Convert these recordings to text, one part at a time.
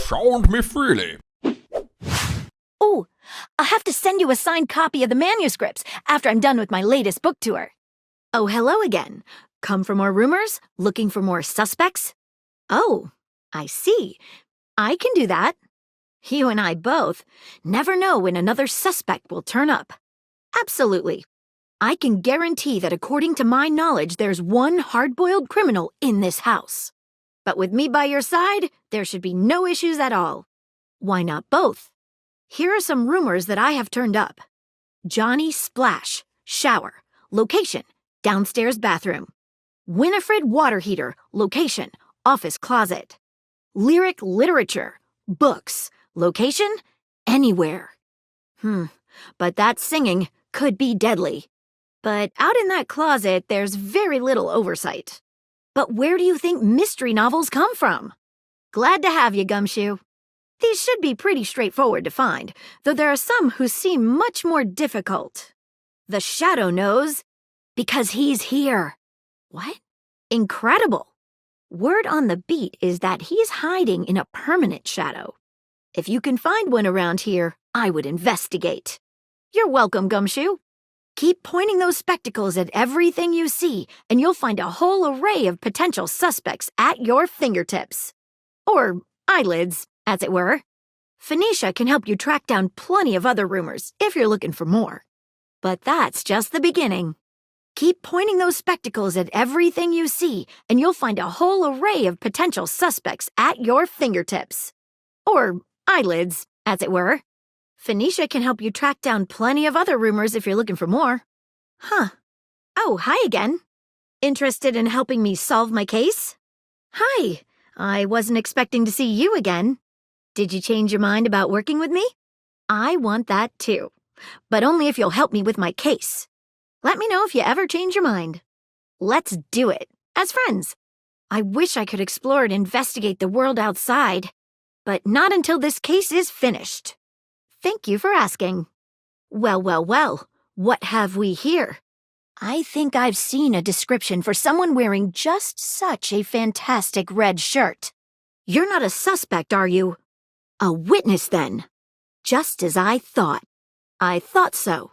SoundMeFreely. Oh, I'll have to send you a signed copy of the manuscripts after I'm done with my latest book tour. Oh, hello again. Come for more rumors? Looking for more suspects? Oh, I see. I can do that. You and I both never know when another suspect will turn up. Absolutely. I can guarantee that according to my knowledge, there's one hard-boiled criminal in this house. But with me by your side, there should be no issues at all. Why not both? Here are some rumors that I have turned up. Johnny Splash, shower, location, downstairs bathroom. Winifred water heater, location, office closet. Lyric literature, books, location, anywhere. But that singing could be deadly. But out in that closet, there's very little oversight. But where do you think mystery novels come from? Glad to have you, Gumshoe. These should be pretty straightforward to find, though there are some who seem much more difficult. The Shadow knows, because he's here. What? Incredible. Word on the beat is that he's hiding in a permanent shadow. If you can find one around here, I would investigate. You're welcome, Gumshoe. Keep pointing those spectacles at everything you see, and you'll find a whole array of potential suspects at your fingertips. Or eyelids, as it were. Phoenicia can help you track down plenty of other rumors if you're looking for more. But that's just the beginning. Keep pointing those spectacles at everything you see, and you'll find a whole array of potential suspects at your fingertips. Or eyelids, as it were. Phoenicia can help you track down plenty of other rumors if you're looking for more. Oh, hi again. Interested in helping me solve my case? Hi. I wasn't expecting to see you again. Did you change your mind about working with me? I want that too, but only if you'll help me with my case. Let me know if you ever change your mind. Let's do it, as friends. I wish I could explore and investigate the world outside, but not until this case is finished. Thank you for asking. Well, what have we here? I think I've seen a description for someone wearing just such a fantastic red shirt. You're not a suspect, are you? A witness, then. Just as I thought. I thought so.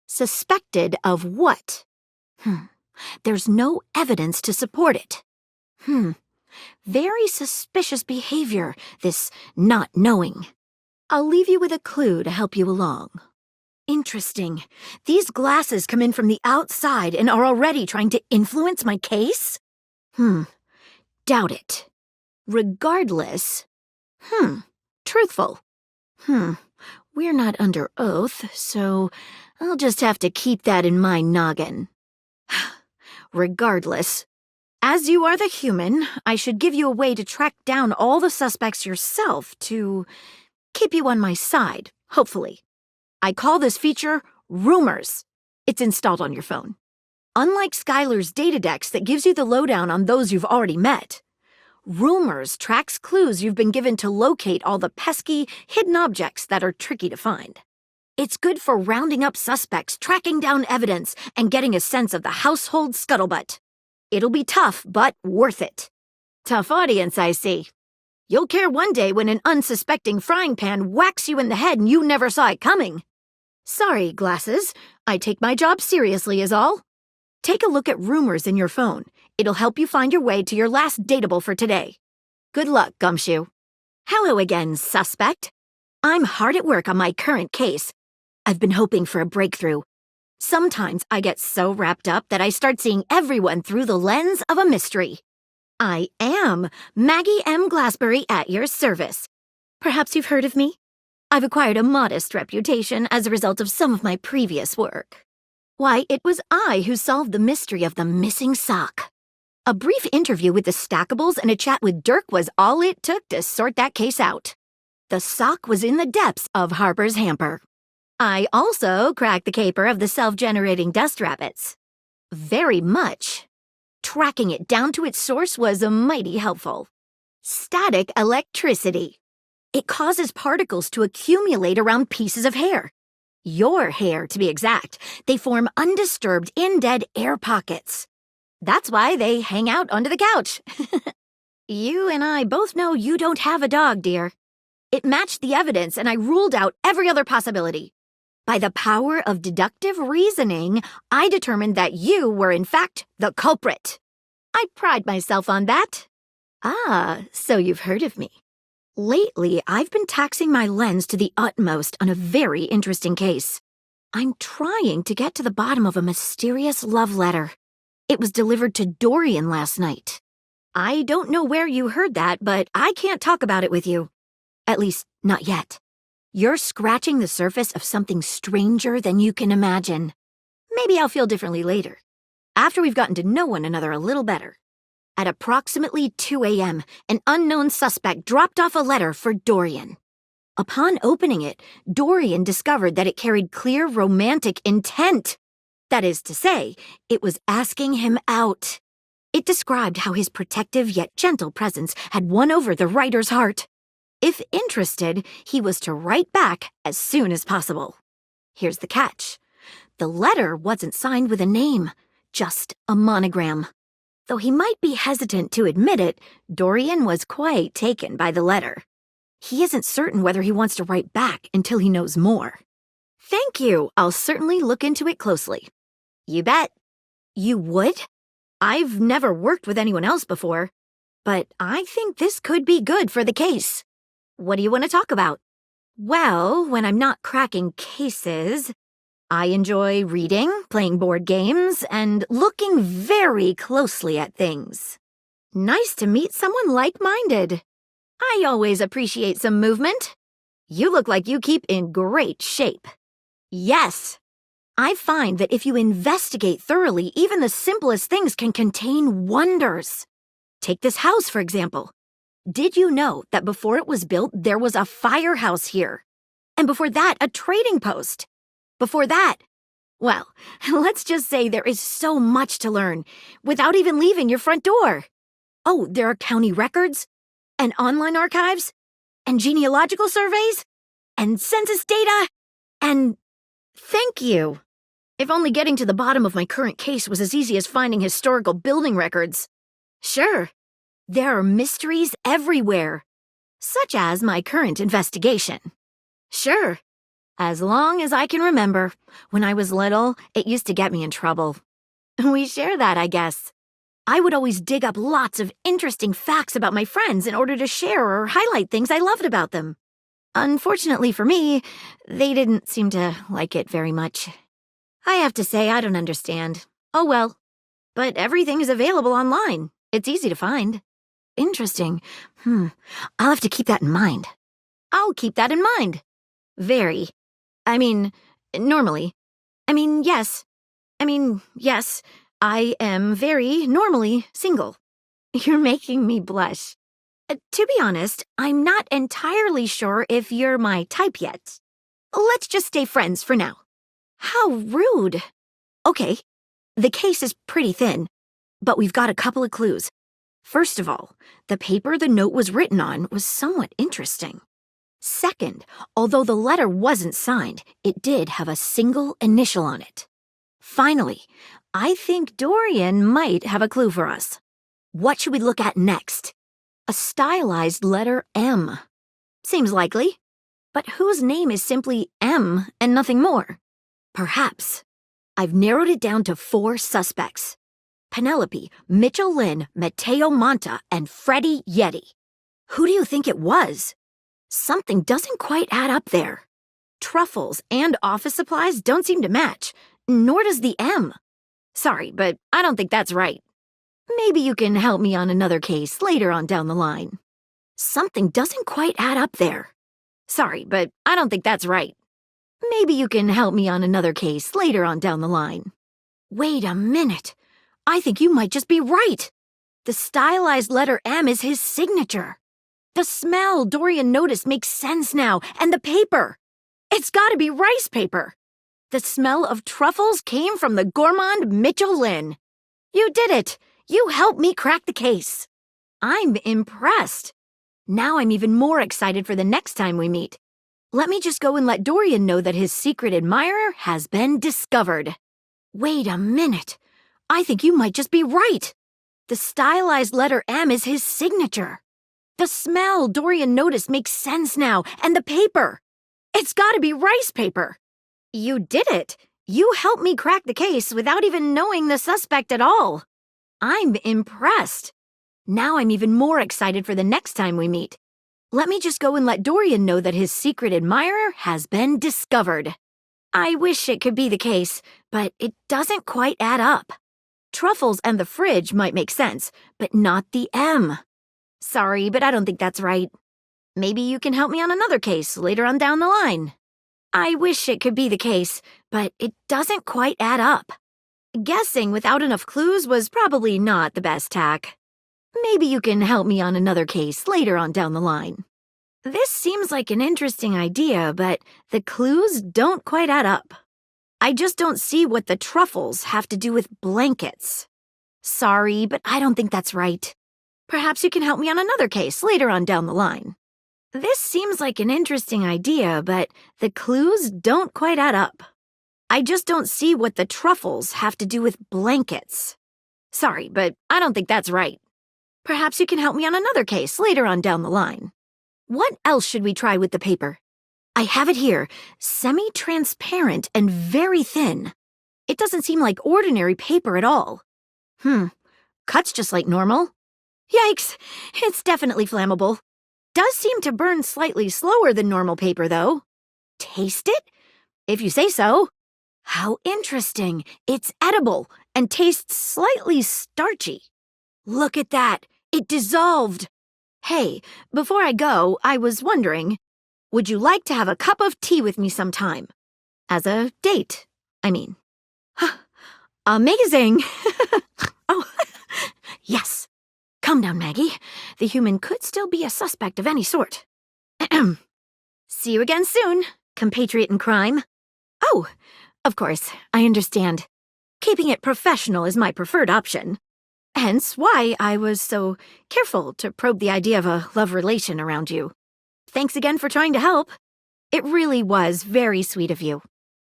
Suspected of what? There's no evidence to support it. Very suspicious behavior, this not knowing. I'll leave you with a clue to help you along. Interesting. These glasses come in from the outside and are already trying to influence my case? Doubt it. Regardless. Truthful. We're not under oath, so I'll just have to keep that in my noggin. Regardless. As you are the human, I should give you a way to track down all the suspects yourself to keep you on my side, hopefully. I call this feature Rumors. It's installed on your phone. Unlike Skylar's Datadex that gives you the lowdown on those you've already met, Rumors tracks clues you've been given to locate all the pesky, hidden objects that are tricky to find. It's good for rounding up suspects, tracking down evidence, and getting a sense of the household scuttlebutt. It'll be tough, but worth it. Tough audience, I see. You'll care one day when an unsuspecting frying pan whacks you in the head and you never saw it coming. Sorry, glasses. I take my job seriously is all. Take a look at Rumors in your phone. It'll help you find your way to your last dateable for today. Good luck, Gumshoe. Hello again, suspect. I'm hard at work on my current case. I've been hoping for a breakthrough. Sometimes I get so wrapped up that I start seeing everyone through the lens of a mystery. I am Maggie M. Glassbury at your service. Perhaps you've heard of me? I've acquired a modest reputation as a result of some of my previous work. Why, it was I who solved the mystery of the missing sock. A brief interview with the Stackables and a chat with Dirk was all it took to sort that case out. The sock was in the depths of Harper's hamper. I also cracked the caper of the self-generating dust rabbits. Very much. Tracking it down to its source was mighty helpful. Static electricity. It causes particles to accumulate around pieces of hair. Your hair, to be exact. They form undisturbed, in-dead air pockets. That's why they hang out under the couch. You and I both know you don't have a dog, dear. It matched the evidence, and I ruled out every other possibility. By the power of deductive reasoning, I determined that you were in fact the culprit. I pride myself on that. Ah, so you've heard of me. Lately, I've been taxing my lens to the utmost on a very interesting case. I'm trying to get to the bottom of a mysterious love letter. It was delivered to Dorian last night. I don't know where you heard that, but I can't talk about it with you. At least, not yet. You're scratching the surface of something stranger than you can imagine. Maybe I'll feel differently later, after we've gotten to know one another a little better. At approximately 2 a.m., an unknown suspect dropped off a letter for Dorian. Upon opening it, Dorian discovered that it carried clear romantic intent. That is to say, it was asking him out. It described how his protective yet gentle presence had won over the writer's heart. If interested, he was to write back as soon as possible. Here's the catch. The letter wasn't signed with a name, just a monogram. Though he might be hesitant to admit it, Dorian was quite taken by the letter. He isn't certain whether he wants to write back until he knows more. Thank you. I'll certainly look into it closely. You bet. You would? I've never worked with anyone else before, but I think this could be good for the case. What do you want to talk about? Well, when I'm not cracking cases, I enjoy reading, playing board games, and looking very closely at things. Nice to meet someone like-minded. I always appreciate some movement. You look like you keep in great shape. Yes. I find that if you investigate thoroughly, even the simplest things can contain wonders. Take this house, for example. Did you know that before it was built, there was a firehouse here? And before that, a trading post. Before that, well, let's just say there is so much to learn without even leaving your front door. Oh, there are county records, and online archives, and genealogical surveys, and census data, and thank you. If only getting to the bottom of my current case was as easy as finding historical building records. Sure, there are mysteries everywhere, such as my current investigation. Sure. As long as I can remember, when I was little, it used to get me in trouble. We share that, I guess. I would always dig up lots of interesting facts about my friends in order to share or highlight things I loved about them. Unfortunately for me, they didn't seem to like it very much. I have to say, I don't understand. Oh well. But everything is available online. It's easy to find. Interesting. I'll have to keep that in mind. I'll keep that in mind. Very. Normally. Yes. I am very normally single. You're making me blush. To be honest, I'm not entirely sure if you're my type yet. Let's just stay friends for now. How rude. Okay, the case is pretty thin, but we've got a couple of clues. First of all, the paper the note was written on was somewhat interesting. Second, although the letter wasn't signed, it did have a single initial on it. Finally, I think Dorian might have a clue for us. What should we look at next? A stylized letter M. Seems likely. But whose name is simply M and nothing more? Perhaps. I've narrowed it down to 4 suspects. Penelope, Mitchell Lynn, Matteo Monta, and Freddie Yeti. Who do you think it was? Something doesn't quite add up there. Truffles and office supplies don't seem to match, nor does the M. Sorry, but I don't think that's right. Maybe you can help me on another case later on down the line. Something doesn't quite add up there. Sorry, but I don't think that's right. Maybe you can help me on another case later on down the line. Wait a minute. I think you might just be right. The stylized letter M is his signature. The smell Dorian noticed makes sense now, and the paper. It's gotta be rice paper. The smell of truffles came from the gourmand Mitchell Lynn. You did it. You helped me crack the case. I'm impressed. Now I'm even more excited for the next time we meet. Let me just go and let Dorian know that his secret admirer has been discovered. Wait a minute. I think you might just be right. The stylized letter M is his signature. The smell Dorian noticed makes sense now, and the paper. It's gotta be rice paper. You did it. You helped me crack the case without even knowing the suspect at all. I'm impressed. Now I'm even more excited for the next time we meet. Let me just go and let Dorian know that his secret admirer has been discovered. I wish it could be the case, but it doesn't quite add up. Truffles and the fridge might make sense, but not the M. Sorry, but I don't think that's right. Maybe you can help me on another case later on down the line. I wish it could be the case, but it doesn't quite add up. Guessing without enough clues was probably not the best tack. Maybe you can help me on another case later on down the line. This seems like an interesting idea, but the clues don't quite add up. I just don't see what the truffles have to do with blankets. Sorry, but I don't think that's right. Perhaps you can help me on another case later on down the line. This seems like an interesting idea, but the clues don't quite add up. I just don't see what the truffles have to do with blankets. Sorry, but I don't think that's right. Perhaps you can help me on another case later on down the line. What else should we try with the paper? I have it here, semi-transparent and very thin. It doesn't seem like ordinary paper at all. Cuts just like normal. Yikes, it's definitely flammable. Does seem to burn slightly slower than normal paper, though. Taste it? If you say so. How interesting. It's edible and tastes slightly starchy. Look at that. It dissolved. Hey, before I go, I was wondering, would you like to have a cup of tea with me sometime? As a date, I mean. Amazing. Oh, yes. Calm down, Maggie. The human could still be a suspect of any sort. See you again soon, compatriot in crime. Oh, of course, I understand. Keeping it professional is my preferred option. Hence why I was so careful to probe the idea of a love relation around you. Thanks again for trying to help. It really was very sweet of you.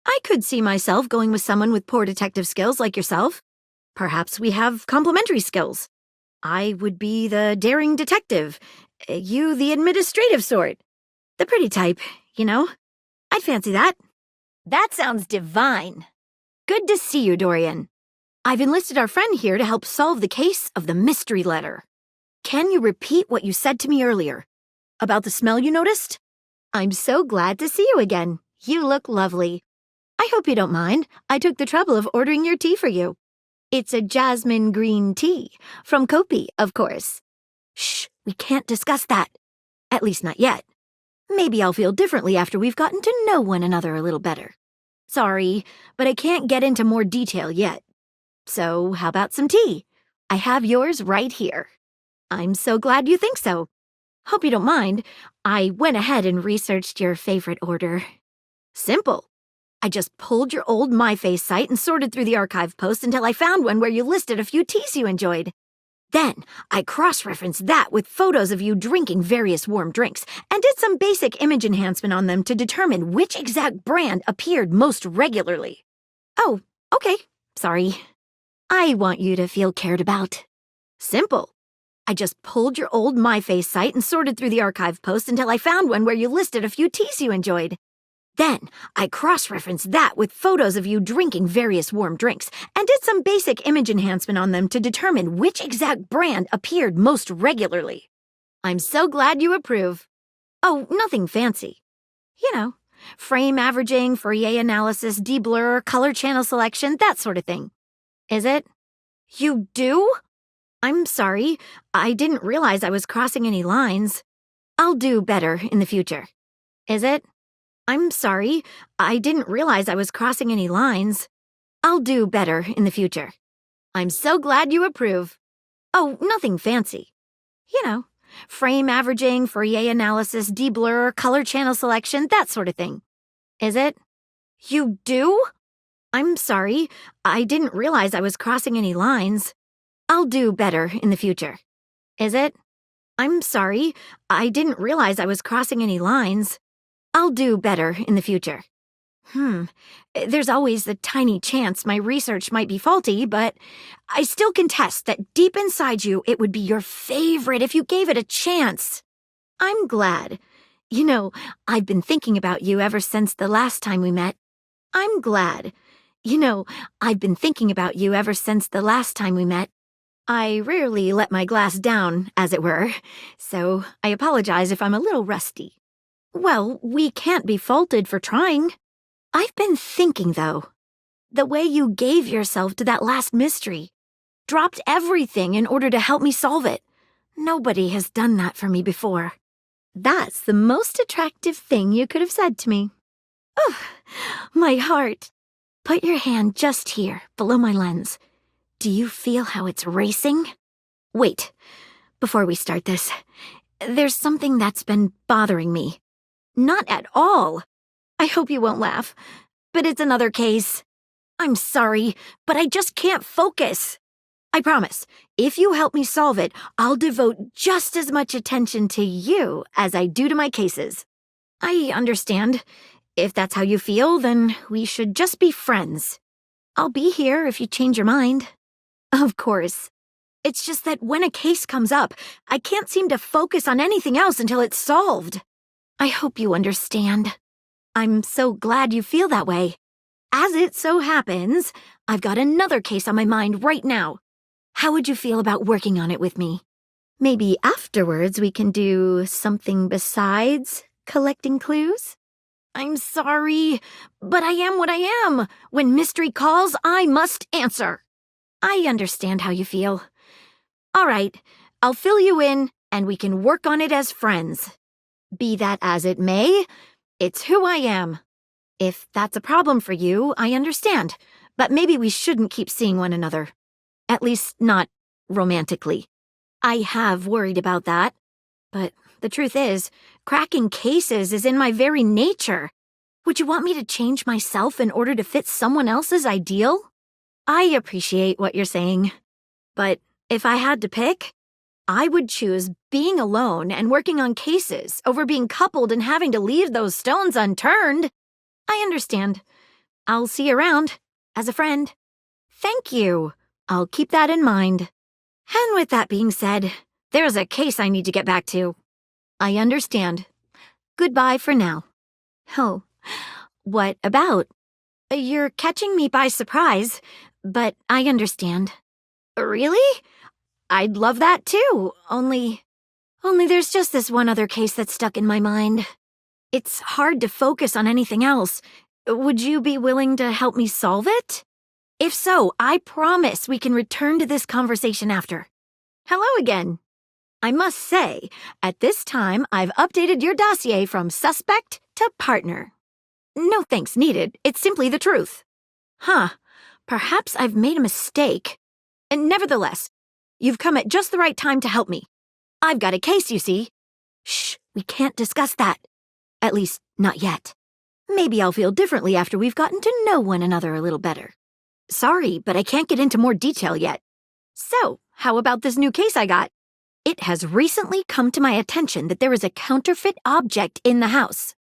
I could see myself going with someone with poor detective skills like yourself. Perhaps we have complementary skills. I would be the daring detective, you the administrative sort. The pretty type, you know? I'd fancy that. That sounds divine. Good to see you, Dorian. I've enlisted our friend here to help solve the case of the mystery letter. Can you repeat what you said to me earlier? About the smell you noticed? I'm so glad to see you again. You look lovely. I hope you don't mind. I took the trouble of ordering your tea for you. It's a jasmine green tea, from Kopi, of course. Shh, we can't discuss that. At least not yet. Maybe I'll feel differently after we've gotten to know one another a little better. Sorry, but I can't get into more detail yet. So, how about some tea? I have yours right here. I'm so glad you think so. Hope you don't mind. I went ahead and researched your favorite order. Simple. I just pulled your old MyFace site and sorted through the archive posts until I found one where you listed a few teas you enjoyed. Then, I cross-referenced that with photos of you drinking various warm drinks and did some basic image enhancement on them to determine which exact brand appeared most regularly. Oh, okay. Sorry. I want you to feel cared about. Simple. I just pulled your old MyFace site and sorted through the archive posts until I found one where you listed a few teas you enjoyed. Then, I cross-referenced that with photos of you drinking various warm drinks and did some basic image enhancement on them to determine which exact brand appeared most regularly. I'm so glad you approve. Oh, nothing fancy. You know, frame averaging, Fourier analysis, de-blur, color channel selection, that sort of thing. Is it? You do? I'm sorry. I didn't realize I was crossing any lines. I'll do better in the future. Is it? I'm sorry. I didn't realize I was crossing any lines. I'll do better in the future. I'm so glad you approve. Oh, nothing fancy. You know, frame averaging, Fourier analysis, de-blur, color channel selection, that sort of thing. Is it? You do? I'm sorry. I didn't realize I was crossing any lines. I'll do better in the future. Is it? I'm sorry. I didn't realize I was crossing any lines. I'll do better in the future. There's always the tiny chance my research might be faulty, but I still contest that deep inside you it would be your favorite if you gave it a chance. I'm glad. You know, I've been thinking about you ever since the last time we met. I'm glad. You know, I've been thinking about you ever since the last time we met. I rarely let my glass down, as it were, so I apologize if I'm a little rusty. Well, we can't be faulted for trying. I've been thinking, though. The way you gave yourself to that last mystery. Dropped everything in order to help me solve it. Nobody has done that for me before. That's the most attractive thing you could have said to me. Oh, my heart. Put your hand just here, below my lens. Do you feel how it's racing? Wait, before we start this, there's something that's been bothering me. Not at all. I hope you won't laugh, but it's another case. I'm sorry, but I just can't focus. I promise, if you help me solve it, I'll devote just as much attention to you as I do to my cases. I understand. If that's how you feel, then we should just be friends. I'll be here if you change your mind. Of course. It's just that when a case comes up, I can't seem to focus on anything else until it's solved. I hope you understand. I'm so glad you feel that way. As it so happens, I've got another case on my mind right now. How would you feel about working on it with me? Maybe afterwards we can do something besides collecting clues? I'm sorry, but I am what I am. When mystery calls, I must answer. I understand how you feel. All right, I'll fill you in, and we can work on it as friends. Be that as it may, it's who I am. If that's a problem for you, I understand, but maybe we shouldn't keep seeing one another. At least not romantically. I have worried about that. But the truth is, cracking cases is in my very nature. Would you want me to change myself in order to fit someone else's ideal? I appreciate what you're saying. But if I had to pick, I would choose being alone and working on cases over being coupled and having to leave those stones unturned. I understand. I'll see you around, as a friend. Thank you. I'll keep that in mind. And with that being said, there's a case I need to get back to. I understand. Goodbye for now. Oh, what about? You're catching me by surprise, but I understand. Really? I'd love that too, only there's just this one other case that's stuck in my mind. It's hard to focus on anything else. Would you be willing to help me solve it? If so, I promise we can return to this conversation after. Hello again. I must say, at this time, I've updated your dossier from suspect to partner. No thanks needed, it's simply the truth. Perhaps I've made a mistake. And nevertheless, you've come at just the right time to help me. I've got a case, you see. Shh, we can't discuss that. At least, not yet. Maybe I'll feel differently after we've gotten to know one another a little better. Sorry, but I can't get into more detail yet. So, how about this new case I got? It has recently come to my attention that there is a counterfeit object in the house.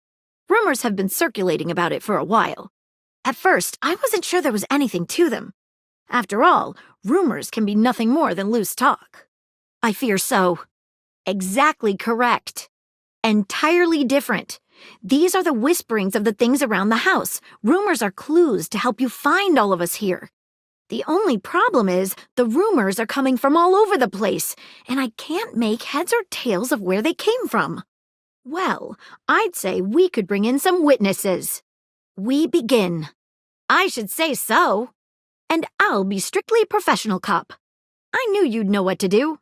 Rumors have been circulating about it for a while. At first, I wasn't sure there was anything to them. After all, rumors can be nothing more than loose talk. I fear so. Exactly correct. Entirely different. These are the whisperings of the things around the house. Rumors are clues to help you find all of us here. The only problem is the rumors are coming from all over the place, and I can't make heads or tails of where they came from. Well, I'd say we could bring in some witnesses. We begin. I should say so. And I'll be strictly professional cop. I knew you'd know what to do.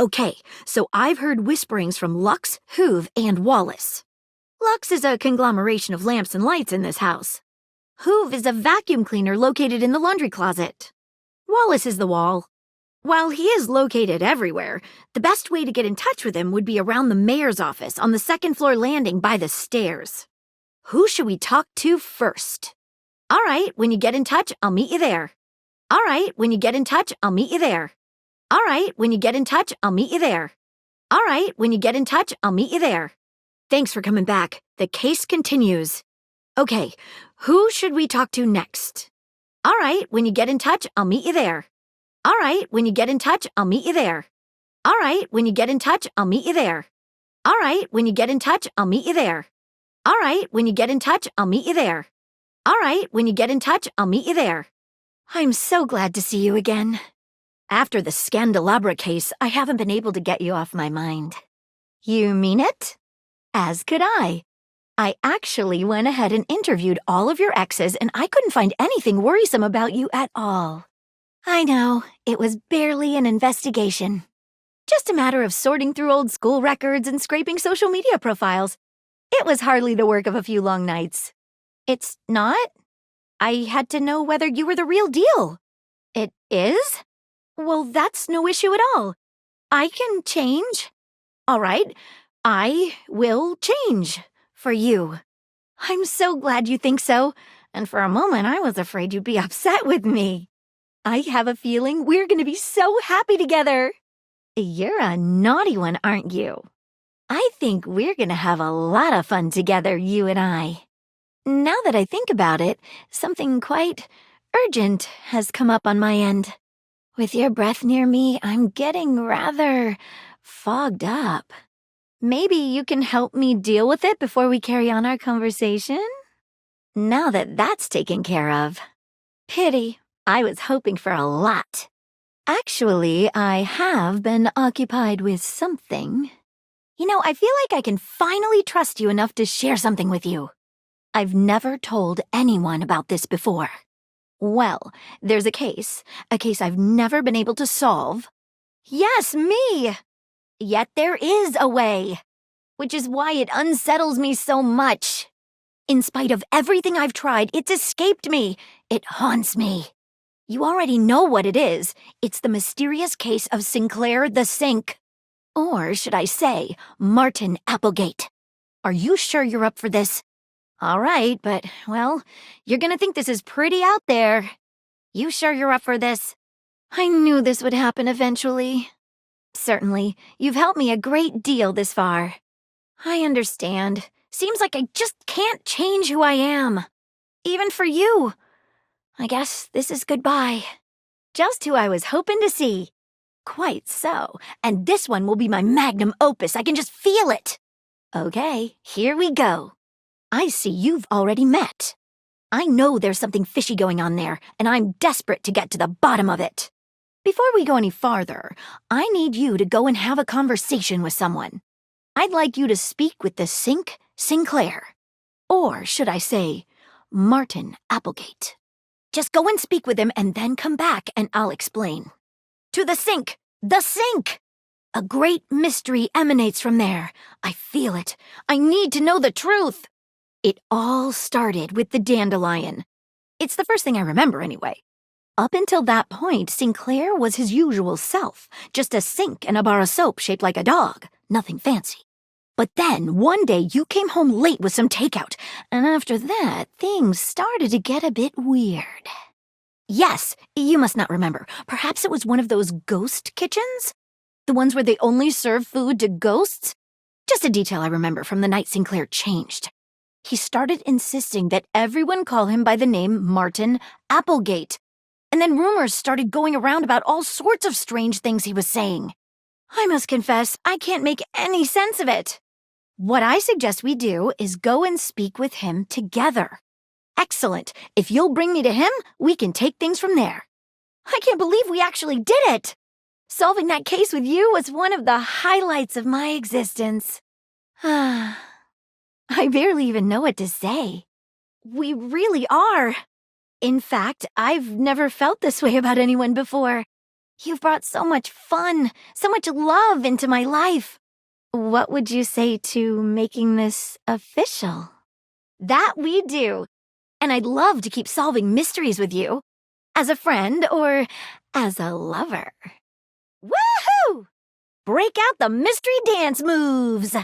Okay, so I've heard whisperings from Lux, Hoove, and Wallace. Lux is a conglomeration of lamps and lights in this house. Hoove is a vacuum cleaner located in the laundry closet. Wallace is the wall. While he is located everywhere, the best way to get in touch with him would be around the mayor's office on the second-floor landing by the stairs. Who should we talk to first? All right, when you get in touch, I'll meet you there. All right, when you get in touch, I'll meet you there. All right, when you get in touch, I'll meet you there. All right, when you get in touch, I'll meet you there. Thanks for coming back. The case continues. Okay, who should we talk to next? All right, when you get in touch, I'll meet you there. All right, when you get in touch, I'll meet you there. All right, when you get in touch, I'll meet you there. All right, when you get in touch, I'll meet you there. All right, when you get in touch, I'll meet you there. All right, when you get in touch, I'll meet you there. I'm so glad to see you again. After the Scandelabra case, I haven't been able to get you off my mind. You mean it? As could I. I actually went ahead and interviewed all of your exes, and I couldn't find anything worrisome about you at all. I know, it was barely an investigation. Just a matter of sorting through old school records and scraping social media profiles. It was hardly the work of a few long nights. It's not? I had to know whether you were the real deal. It is? Well, that's no issue at all. I can change. All right, I will change for you. I'm so glad you think so, and for a moment I was afraid you'd be upset with me. I have a feeling we're going to be so happy together. You're a naughty one, aren't you? I think we're going to have a lot of fun together, you and I. Now that I think about it, something quite urgent has come up on my end. With your breath near me, I'm getting rather fogged up. Maybe you can help me deal with it before we carry on our conversation? Now that that's taken care of. Pity, I was hoping for a lot. Actually, I have been occupied with something. You know, I feel like I can finally trust you enough to share something with you. I've never told anyone about this before. Well, there's a case I've never been able to solve. Yes, me! Yet there is a way, which is why it unsettles me so much. In spite of everything I've tried, it's escaped me. It haunts me. You already know what it is. It's the mysterious case of Sinclair the Sink. Or should I say, Martin Applegate. Are you sure you're up for this? All right, but, well, you're gonna think this is pretty out there. You sure you're up for this? I knew this would happen eventually. Certainly, you've helped me a great deal this far. I understand. Seems like I just can't change who I am. Even for you. I guess this is goodbye. Just who I was hoping to see. Quite so, and this one will be my magnum opus. I can just feel it. Okay, here we go. I see you've already met. I know there's something fishy going on there, and I'm desperate to get to the bottom of it. Before we go any farther, I need you to go and have a conversation with someone. I'd like you to speak with the Sink Sinclair. Or should I say, Martin Applegate. Just go and speak with him and then come back and I'll explain. To the Sink! The Sink! A great mystery emanates from there. I feel it. I need to know the truth. It all started with the dandelion. It's the first thing I remember anyway. Up until that point, Sinclair was his usual self, just a sink and a bar of soap shaped like a dog, nothing fancy. But then, one day, you came home late with some takeout, and after that, things started to get a bit weird. Yes, you must not remember. Perhaps it was one of those ghost kitchens? The ones where they only serve food to ghosts? Just a detail I remember from the night Sinclair changed. He started insisting that everyone call him by the name Martin Applegate. And then rumors started going around about all sorts of strange things he was saying. I must confess, I can't make any sense of it. What I suggest we do is go and speak with him together. Excellent. If you'll bring me to him, we can take things from there. I can't believe we actually did it. Solving that case with you was one of the highlights of my existence. I barely even know what to say. We really are. In fact, I've never felt this way about anyone before. You've brought so much fun, so much love into my life. What would you say to making this official? That we do. And I'd love to keep solving mysteries with you. As a friend or as a lover. Woohoo! Break out the mystery dance moves.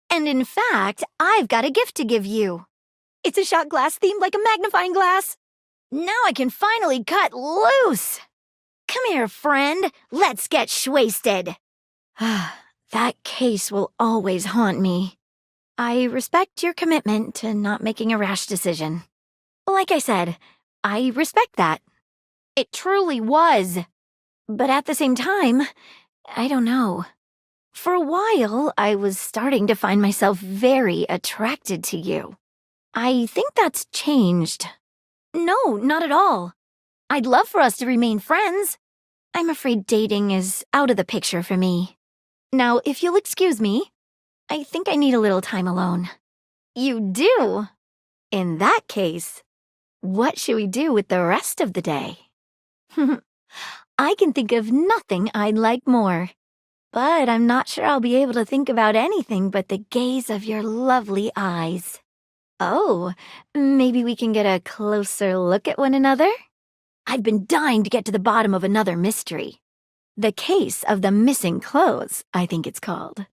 And in fact, I've got a gift to give you. It's a shot glass themed like a magnifying glass. Now I can finally cut loose. Come here, friend. Let's get shwasted. That case will always haunt me. I respect your commitment to not making a rash decision. Like I said, I respect that. It truly was. But at the same time, I don't know. For a while, I was starting to find myself very attracted to you. I think that's changed. No, not at all. I'd love for us to remain friends. I'm afraid dating is out of the picture for me. Now, if you'll excuse me, I think I need a little time alone. You do? In that case, what should we do with the rest of the day? I can think of nothing I'd like more. But I'm not sure I'll be able to think about anything but the gaze of your lovely eyes. Oh, maybe we can get a closer look at one another? I've been dying to get to the bottom of another mystery. The case of the missing clothes, I think it's called.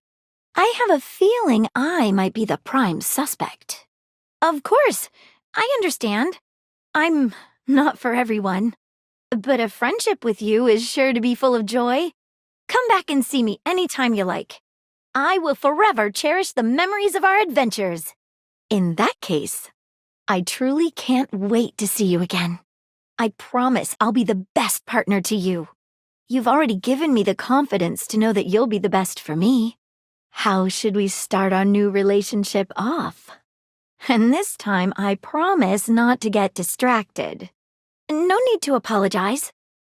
I have a feeling I might be the prime suspect. Of course, I understand. I'm not for everyone. But a friendship with you is sure to be full of joy. Come back and see me anytime you like. I will forever cherish the memories of our adventures. In that case, I truly can't wait to see you again. I promise I'll be the best partner to you. You've already given me the confidence to know that you'll be the best for me. How should we start our new relationship off? And this time, I promise not to get distracted. No need to apologize.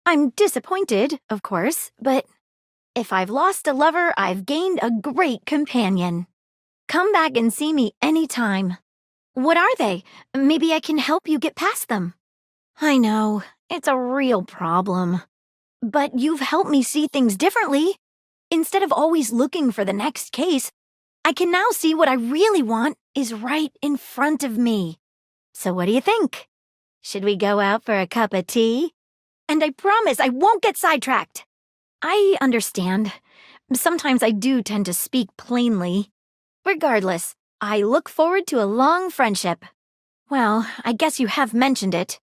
I'm disappointed, of course, but if I've lost a lover, I've gained a great companion. Come back and see me anytime. What are they? Maybe I can help you get past them. I know, it's a real problem. But you've helped me see things differently. Instead of always looking for the next case, I can now see what I really want is right in front of me. So what do you think? Should we go out for a cup of tea? And I promise I won't get sidetracked. I understand. Sometimes I do tend to speak plainly. Regardless, I look forward to a long friendship. Well, I guess you have mentioned it.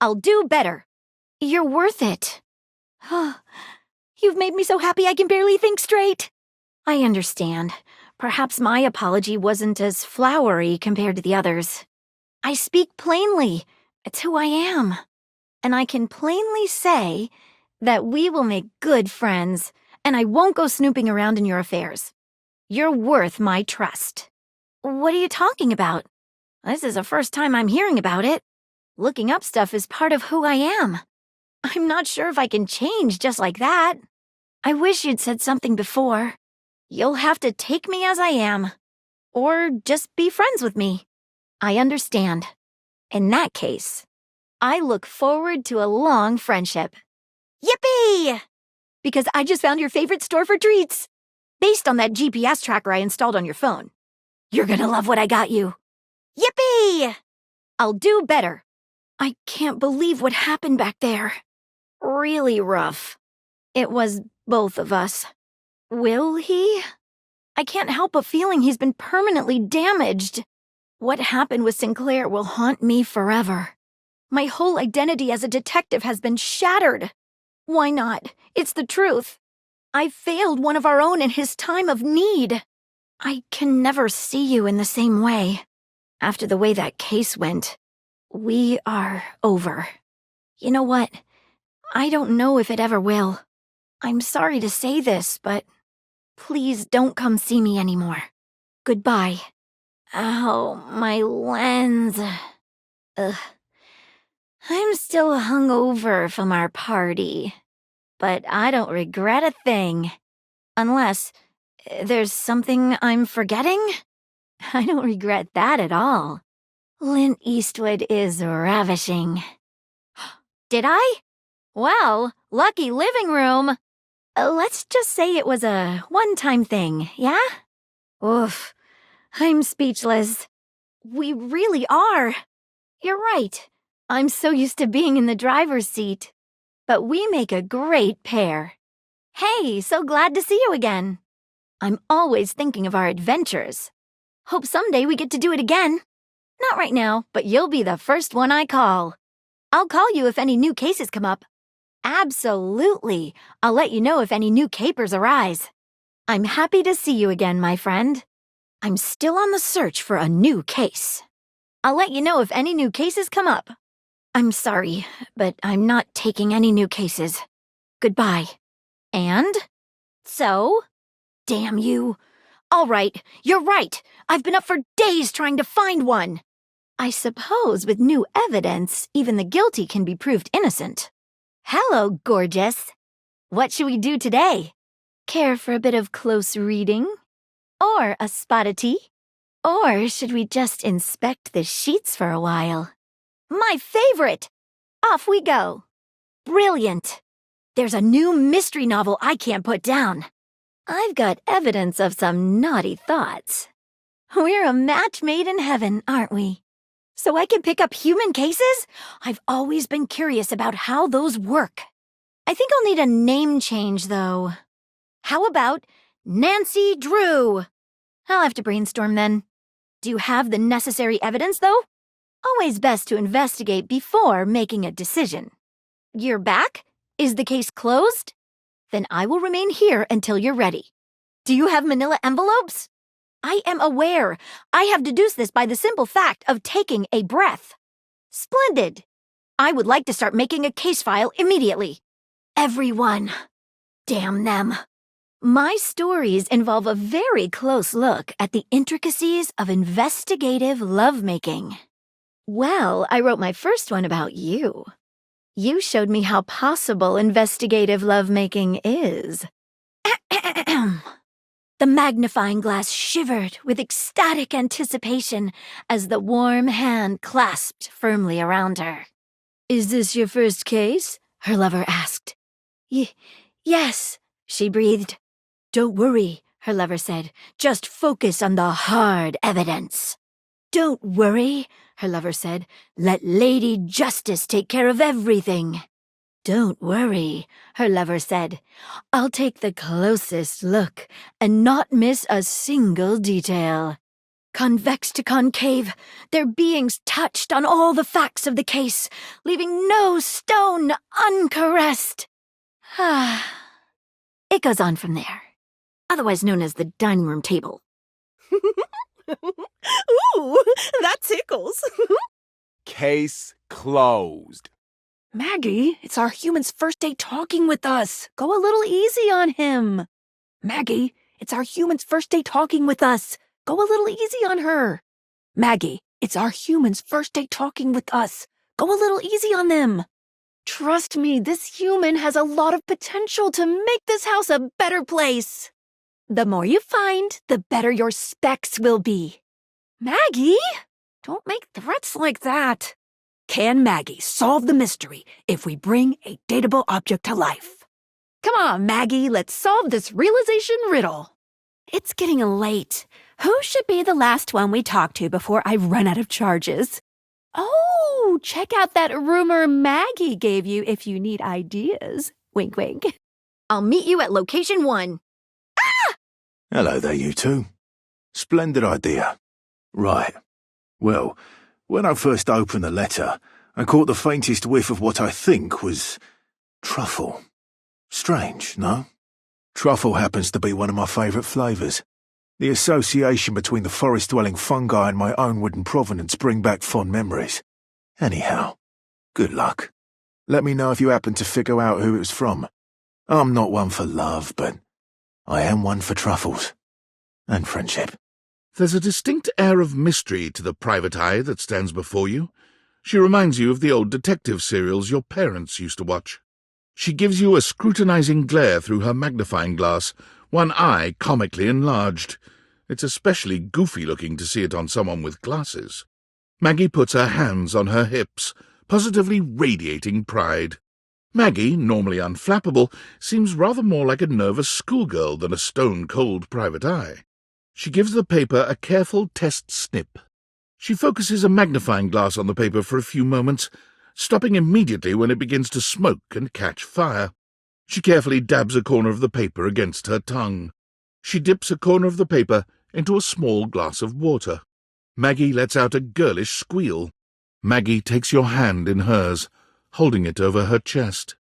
I'll do better. You're worth it. You've made me so happy I can barely think straight. I understand. Perhaps my apology wasn't as flowery compared to the others. I speak plainly. It's who I am. And I can plainly say that we will make good friends, and I won't go snooping around in your affairs. You're worth my trust. What are you talking about? This is the first time I'm hearing about it. Looking up stuff is part of who I am. I'm not sure if I can change just like that. I wish you'd said something before. You'll have to take me as I am. Or just be friends with me. I understand. In that case, I look forward to a long friendship. Yippee! Because I just found your favorite store for treats. Based on that GPS tracker I installed on your phone. You're gonna love what I got you. Yippee! I'll do better. I can't believe what happened back there. Really rough. It was both of us. Will he? I can't help but feeling he's been permanently damaged. What happened with Sinclair will haunt me forever. My whole identity as a detective has been shattered. Why not? It's the truth. I failed one of our own in his time of need. I can never see you in the same way. After the way that case went, we are over. You know what? I don't know if it ever will. I'm sorry to say this, but please don't come see me anymore. Goodbye. Ow, my lens. Ugh. I'm still hungover from our party, but I don't regret a thing. Unless there's something I'm forgetting? I don't regret that at all. Clint Eastwood is ravishing. Did I? Well, lucky living room. Let's just say it was a one-time thing, yeah? Oof, I'm speechless. We really are. You're right. I'm so used to being in the driver's seat. But we make a great pair. Hey, so glad to see you again. I'm always thinking of our adventures. Hope someday we get to do it again. Not right now, but you'll be the first one I call. I'll call you if any new cases come up. Absolutely. I'll let you know if any new capers arise. I'm happy to see you again, my friend. I'm still on the search for a new case. I'll let you know if any new cases come up. I'm sorry, but I'm not taking any new cases. Goodbye. And? So? Damn you. All right, you're right. I've been up for days trying to find one. I suppose with new evidence, even the guilty can be proved innocent. Hello, gorgeous. What should we do today? Care for a bit of close reading? Or a spot of tea? Or should we just inspect the sheets for a while? My favorite! Off we go. Brilliant. There's a new mystery novel I can't put down. I've got evidence of some naughty thoughts. We're a match made in heaven, aren't we? So I can pick up human cases? I've always been curious about how those work. I think I'll need a name change, though. How about Nancy Drew? I'll have to brainstorm then. Do you have the necessary evidence, though? Always best to investigate before making a decision. You're back? Is the case closed? Then I will remain here until you're ready. Do you have manila envelopes? I am aware. I have deduced this by the simple fact of taking a breath. Splendid. I would like to start making a case file immediately. Everyone. Damn them. My stories involve a very close look at the intricacies of investigative lovemaking. Well, I wrote my first one about you. You showed me how possible investigative lovemaking is. The magnifying glass shivered with ecstatic anticipation as the warm hand clasped firmly around her. Is this your first case? Her lover asked. Yes, she breathed. Don't worry, her lover said. Just focus on the hard evidence. Don't worry, her lover said. Let Lady Justice take care of everything. Don't worry, her lover said. I'll take the closest look and not miss a single detail. Convex to concave, their beings touched on all the facts of the case, leaving no stone uncaressed. It goes on from there, otherwise known as the dining room table. Ooh, that tickles. Case closed. Maggie, it's our human's first day talking with us. Go a little easy on him. Maggie, it's our human's first day talking with us. Go a little easy on her. Maggie, it's our human's first day talking with us. Go a little easy on them. Trust me, this human has a lot of potential to make this house a better place. The more you find, the better your specs will be. Maggie, don't make threats like that. Can Maggie solve the mystery if we bring a dateable object to life? Come on, Maggie, let's solve this realization riddle. It's getting late. Who should be the last one we talk to before I run out of charges? Oh, check out that rumor Maggie gave you if you need ideas. Wink, wink. I'll meet you at location 1. Hello there, you two. Splendid idea. Right. Well, when I first opened the letter, I caught the faintest whiff of what I think was truffle. Strange, no? Truffle happens to be one of my favourite flavours. The association between the forest-dwelling fungi and my own wooden provenance bring back fond memories. Anyhow, good luck. Let me know if you happen to figure out who it was from. I'm not one for love, but I am one for truffles. And friendship. There's a distinct air of mystery to the private eye that stands before you. She reminds you of the old detective serials your parents used to watch. She gives you a scrutinizing glare through her magnifying glass, one eye comically enlarged. It's especially goofy-looking to see it on someone with glasses. Maggie puts her hands on her hips, positively radiating pride. Maggie, normally unflappable, seems rather more like a nervous schoolgirl than a stone-cold private eye. She gives the paper a careful test snip. She focuses a magnifying glass on the paper for a few moments, stopping immediately when it begins to smoke and catch fire. She carefully dabs a corner of the paper against her tongue. She dips a corner of the paper into a small glass of water. Maggie lets out a girlish squeal. Maggie takes your hand in hers, holding it over her chest.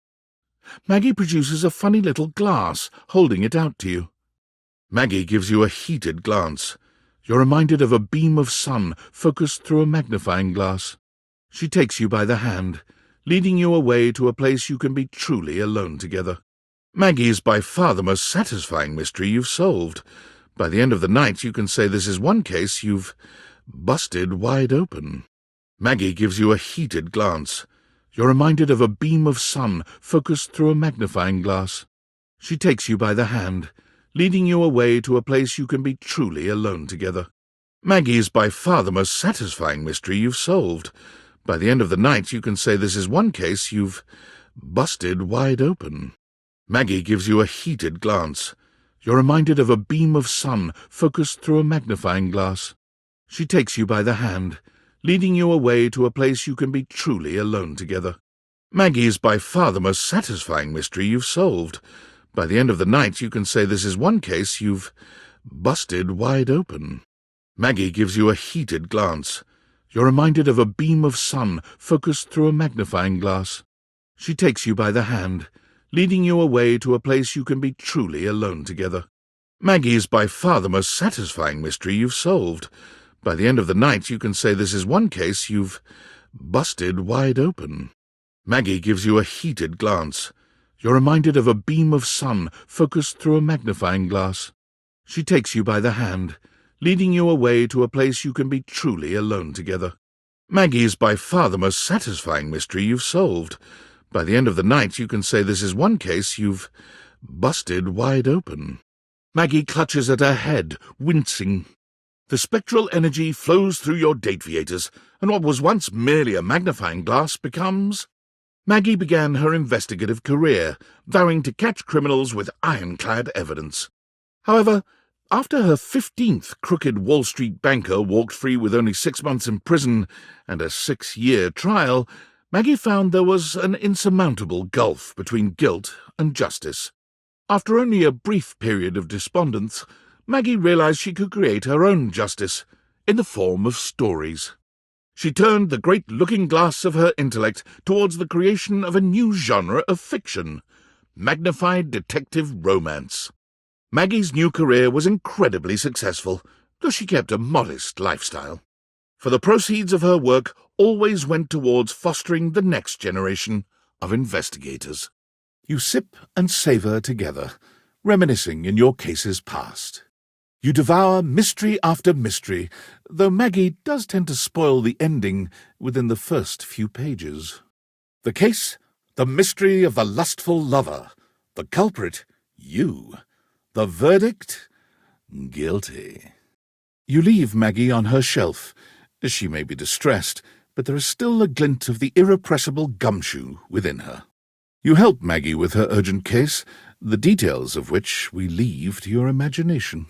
Maggie produces a funny little glass, holding it out to you. Maggie gives you a heated glance. You're reminded of a beam of sun focused through a magnifying glass. She takes you by the hand, leading you away to a place you can be truly alone together. Maggie is by far the most satisfying mystery you've solved. By the end of the night, you can say this is one case you've busted wide open. Maggie gives you a heated glance. You're reminded of a beam of sun focused through a magnifying glass. She takes you by the hand, leading you away to a place you can be truly alone together. Maggie is by far the most satisfying mystery you've solved. By the end of the night, you can say this is one case you've busted wide open. Maggie gives you a heated glance. You're reminded of a beam of sun focused through a magnifying glass. She takes you by the hand, leading you away to a place you can be truly alone together. Maggie is by far the most satisfying mystery you've solved. By the end of the night, you can say this is one case you've busted wide open. Maggie gives you a heated glance. You're reminded of a beam of sun focused through a magnifying glass. She takes you by the hand, leading you away to a place you can be truly alone together. Maggie is by far the most satisfying mystery you've solved. By the end of the night, you can say this is one case you've busted wide open. Maggie gives you a heated glance. You're reminded of a beam of sun focused through a magnifying glass. She takes you by the hand, leading you away to a place you can be truly alone together. Maggie is by far the most satisfying mystery you've solved. By the end of the night, you can say this is one case you've busted wide open. Maggie clutches at her head, wincing. The spectral energy flows through your dataviators, and what was once merely a magnifying glass becomes... Maggie began her investigative career, vowing to catch criminals with ironclad evidence. However, after her 15th crooked Wall Street banker walked free with only 6 months in prison and a 6-year trial, Maggie found there was an insurmountable gulf between guilt and justice. After only a brief period of despondence, Maggie realized she could create her own justice in the form of stories. She turned the great looking-glass of her intellect towards the creation of a new genre of fiction, magnified detective romance. Maggie's new career was incredibly successful, though she kept a modest lifestyle. For the proceeds of her work always went towards fostering the next generation of investigators. You sip and savor together, reminiscing in your cases past. You devour mystery after mystery, though Maggie does tend to spoil the ending within the first few pages. The case, the mystery of the lustful lover. The culprit, you. The verdict, guilty. You leave Maggie on her shelf. She may be distressed, but there is still a glint of the irrepressible gumshoe within her. You help Maggie with her urgent case, the details of which we leave to your imagination.